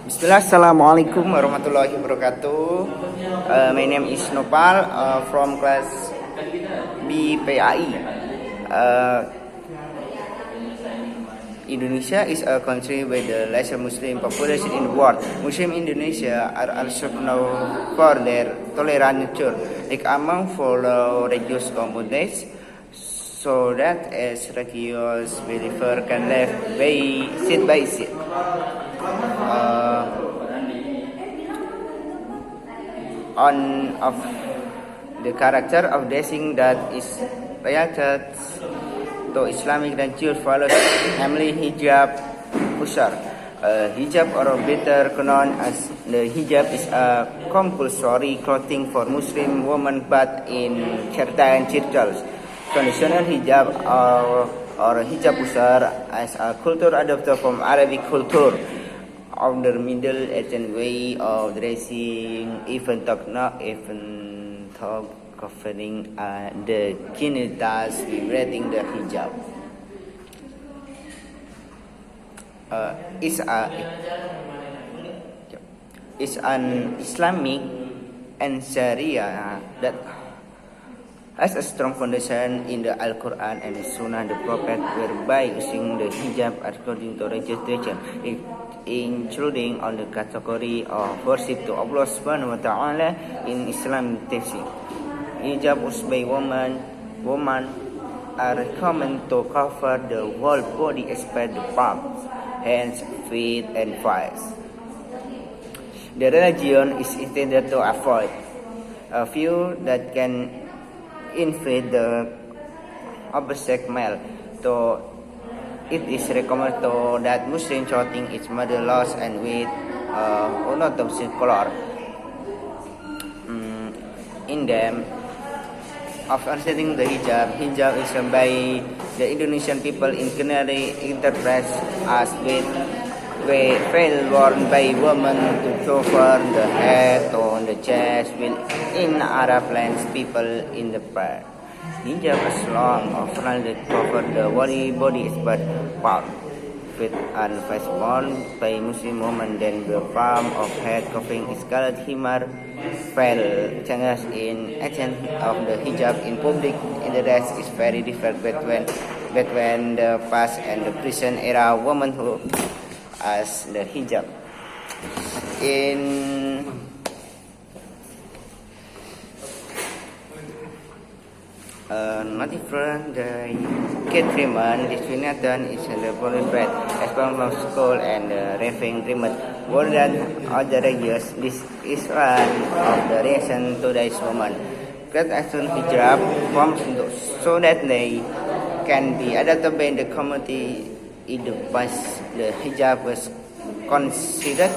Bismillah, Assalamualaikum warahmatullahi wabarakatuh. My name is Nopal from class BPAI. Indonesia is a country with the largest Muslim population in the world. Muslim Indonesia are also known for their tolerant nature, like among follow religious communities, so that as religious believer can live by seat. On of the character of dressing that is related to Islamic religious values, namely hijab, usar. Hijab, or better known as the hijab, is a compulsory clothing for Muslim women, but in certain churches, traditional hijab or hijab usar as a culture adopted from Arabic culture of the Middle Eastern way of dressing, even talk covering the genitals, vibrating the hijab. Is an Islamic and Sharia that has a strong foundation in the Al-Quran and Sunnah the Prophet, whereby using the hijab according to religious tradition, including on the category of worship to Allah Subhanahu wa Ta'ala in Islamic teaching. Hijab used by women are recommended to cover the whole body except the palms, hands, feet, and thighs. The religion is intended to avoid a view that can invade the opposite male. So it is recommended that Muslim clothing is model-less and with unobtrusive color. In them, of understanding the hijab is by the Indonesian people generally interpreted as with veil worn by women to cover the head or the chest, while in Arab lands people in the prayer. Hijab is long or rounded cover the body except palm, feet and face worn by Muslim women. Then the palm of head covering is called himar. Veil changes in action of the hijab in public in the dress is very different between the past and the present era womanhood as the hijab. Not different, the kid treatment discrimination is the bonus as from school and raving treatment. More than other regions, this is one of the reasons today's women get action hijab forms so that they can be adapted by the community. In the past, the hijab was considered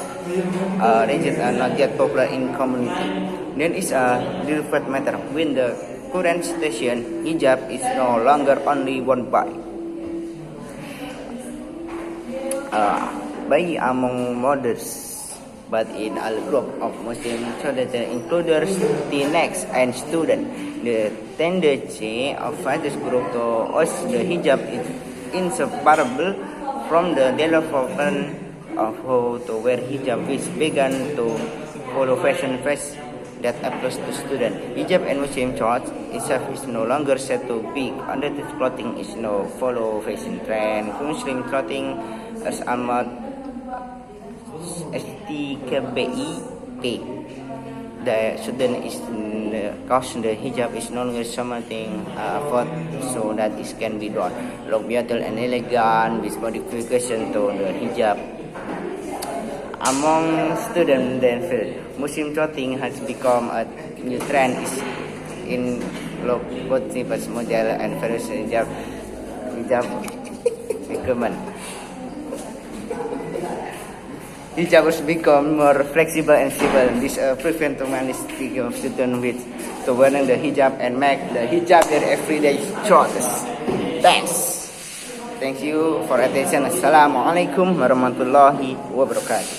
rigid and not yet popular in community. Then is a different matter. When the current situation, hijab is no longer only worn by among mothers, but in a group of Muslim students, including teenagers and students. The tendency of this group to use the hijab is inseparable from the development of how to wear hijab, which began to follow fashion that applies to students. Hijab and Muslim clothes itself is no longer said to be underrated clothing, is no follow fashion trend. Muslim clothing as Ahmad STKBIT. The student is cause the hijab is no longer something effort, so that it can be done. Look beautiful and elegant with modification to the hijab. Among students, then Muslim clothing has become a new trend in look both types model and various hijab requirement. Hijab has become more flexible and stable. This prevent too many of students with to wearing the hijab and make the hijab their everyday choice. Thank you for attention. Assalamualaikum warahmatullahi wabarakatuh.